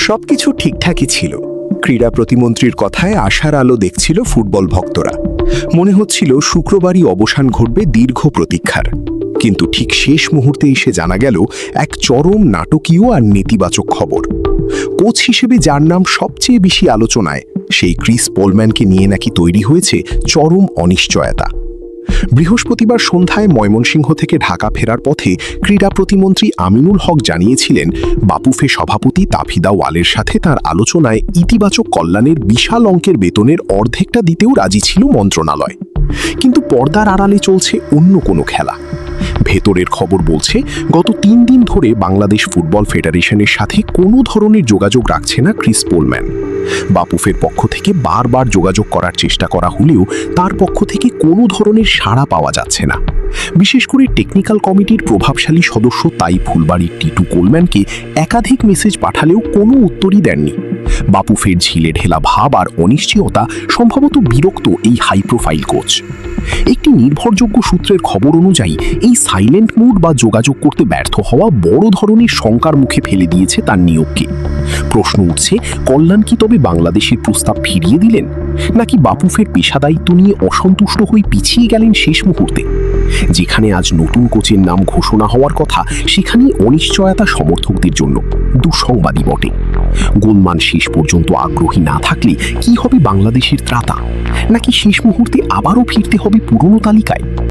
সবকিছু ঠিকঠাকই ছিল। ক্রীড়া প্রতিমন্ত্রীর কথায় আশার আলো দেখছিল ফুটবল ভক্তরা। মনে হচ্ছিল শুক্রবারই অবসান ঘটবে দীর্ঘ প্রতীক্ষার। কিন্তু ঠিক শেষ মুহূর্তে এসে জানা গেল এক চরম নাটকীয় আর নেতিবাচক খবর। কোচ হিসেবে যার নাম সবচেয়ে বেশি আলোচনায়, সেই ক্রিস পোলম্যানকে নিয়ে নাকি তৈরি হয়েছে চরম অনিশ্চয়তা। বৃহস্পতিবার সন্ধ্যায় ময়মনসিংহ থেকে ঢাকা ফেরার পথে ক্রীড়া প্রতিমন্ত্রী আমিনুল হক জানিয়েছিলেন, বাপুফে সভাপতি তাফিদা ওয়ালের সাথে তার আলোচনায় ইতিবাচক কল্যাণের বিশাল অঙ্কের বেতনের অর্ধেকটা দিতেও রাজি ছিল মন্ত্রণালয়। কিন্তু পর্দার আড়ালে চলছে অন্য কোনো খেলা। ভেতরের খবর বলছে, গত 3 দিন ধরে বাংলাদেশ ফুটবল ফেডারেশনের সাথে কোনো ধরনের যোগাযোগ রাখছে না ক্রিস পোলম্যান। বাপুফের পক্ষ থেকে বারবার যোগাযোগ করার চেষ্টা করা হলেও তার পক্ষ থেকে কোনো ধরনের সাড়া পাওয়া যাচ্ছে না। বিশেষ করে টেকনিক্যাল কমিটির প্রভাবশালী সদস্য তাই ফুলবাড়ির টিটু কোলম্যানকে একাধিক মেসেজ পাঠালেও কোনো উত্তরই দেননি। বাপুফের ঝিলে ঢেলা ভাব আর অনিশ্চয়তা সম্ভবত বিরক্ত এই হাই প্রোফাইল কোচ। একটি নির্ভরযোগ্য সূত্রের খবর অনুযায়ী এই সাইলেন্ট মুড বা যোগাযোগ করতে ব্যর্থ হওয়া বড় ধরনের শঙ্কার মুখে ফেলে দিয়েছে তার নিয়োগকে। প্রশ্ন উঠছে, কল্যাণ কি তবে বাংলাদেশের প্রস্তাব ফিরিয়ে দিলেন, নাকি বাপুফের পেশাদায়িত্ব নিয়ে অসন্তুষ্ট হয়ে পিছিয়ে গেলেন শেষ মুহূর্তে? যেখানে আজ নতুন কোচের নাম ঘোষণা হওয়ার কথা, সেখানেই অনিশ্চয়তা সমর্থকদের জন্য দুঃসংবাদই বটে। গোলমান শেষ পর্যন্ত আগ্রহী না থাকলে কি হবে বাংলাদেশের ত্রাতা, নাকি শেষ মুহূর্তে আবারও ফিরতে হবে পুরনো তালিকায়?